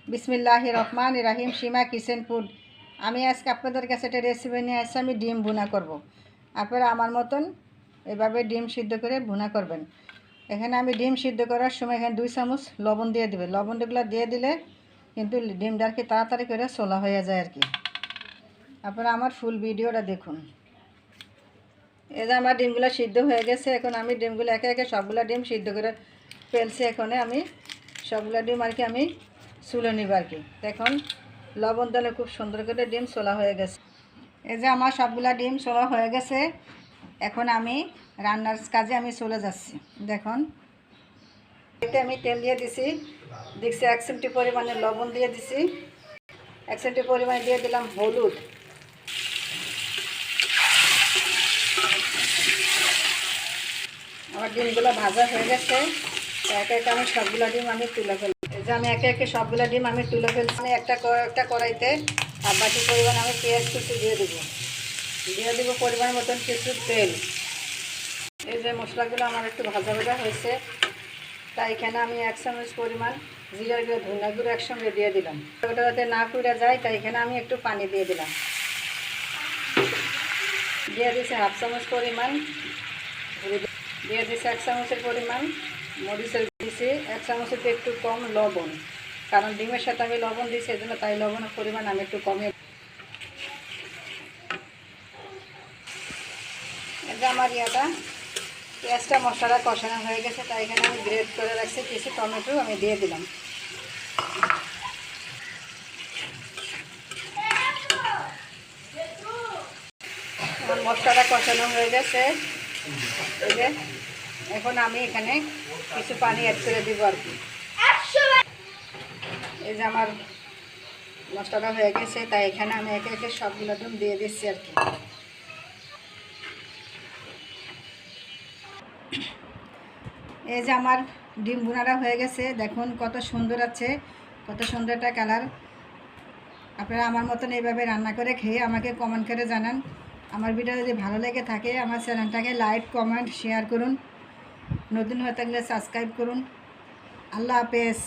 বিসমিল্লাহির রহমানির রহিম। সীমা kitchen food. আমি আজকে আপনাদের কাছে একটা রেসিপি নিয়ে আসছি। আমি ডিম ভুনা করব। আপনারা আমার মতন এভাবে ডিম সিদ্ধ করে ভুনা করবেন। এখানে আমি ডিম সিদ্ধ করার সময় এখানে 2 চামচ লবণ দিয়ে দেবে। লবণগুলো দিয়ে দিলে কিন্তু ডিমটা আর কি তাড়াতাড়ি করে ছোলা হয়ে যায় আর কি। আপনারা আমার ফুল ভিডিওটা দেখুন। এই যে আমার ডিমগুলো সিদ্ধ হয়ে গেছে। এখন আমি ডিমগুলো একে একে সবগুলো ডিম সিদ্ধ করে ফেলছি। এখানে আমি সবগুলো ডিম আর কি আমি চুলে নিব আর কি। এখন লবণ দিলে খুব সুন্দর করে ডিম ছোলা হয়ে গেছে। এই যে আমার সবগুলা ডিম ছোলা হয়ে গেছে। এখন আমি রান্নার কাজে আমি চলে যাচ্ছি। দেখুন, এতে আমি তেল দিয়ে দিছি, দেখছি 1 চিমটি পরিমাণে লবণ দিয়ে দিছি, 1 চিমটি পরিমাণে দিয়ে দিলাম হলুদ, আমার ডিমগুলো ভাজা হয়ে গেছে। একে একে আমি সবগুলো ডিম আমি তুলে ফেলছি। এই যে আমি একে একে সবগুলো ডিম আমি তুলে ফেলছি। আমি একটা কড়াইতে হাফ বাটি পরিমাণ আমি পেঁয়াজ কুচি দিয়ে দেবো পরিমাণ মতন কিছু তেল। এই যে মশলাগুলো আমার একটু ভাজা ভাজা হয়েছে, তাই এখানে আমি 1 চামচ পরিমাণ জিরা গুঁড়ো ধনিয়া গুঁড়ো একসঙ্গে দিয়ে দিলাম। ওটা যাতে না পুড়ে যায় তাই এখানে আমি একটু পানি দিয়ে দিলাম। দিয়ে দিয়েছি হাফ চামচ পরিমাণ, দিয়ে দিয়েছি 1 চামচের পরিমাণ মরিচের দিয়েছি, 1 চামচের একটু কম লবণ, কারণ ডিমের সাথে আমি লবণ দিয়েছি, এই জন্য তাই লবণের পরিমাণ আমি একটু কমে। এই যে আমার পেঁয়াজটা মশলা কষানো হয়ে গেছে, তাই এখানে আমি গ্রেট করে রাখছি কিছু টমেটো আমি দিয়ে দিলাম। আমার মশলাটা কষানো হয়ে গেছে। এই যে এখন আমি এখানে কিছু পানি অ্যাড করে দিব আর কি। এই যে আমার মশলাটা হয়ে গেছে, তাই এখানে আমি একে একে সবগুলো ডিম দিয়ে দিচ্ছি আর কি। এই যে আমার ডিম ভুনাটা হয়ে গেছে, দেখুন কত সুন্দর আছে, কত সুন্দর একটা কালার। আপনারা আমার মতন এইভাবে রান্না করে খেয়ে আমাকে কমেন্ট করে জানান। আমার ভিডিও যদি ভালো লেগে থাকে আমার চ্যানেলটাকে লাইক কমেন্ট শেয়ার করুন, নতুন হয়ে থাকলে সাবস্ক্রাইব করুন। আল্লাহ হাফেজ।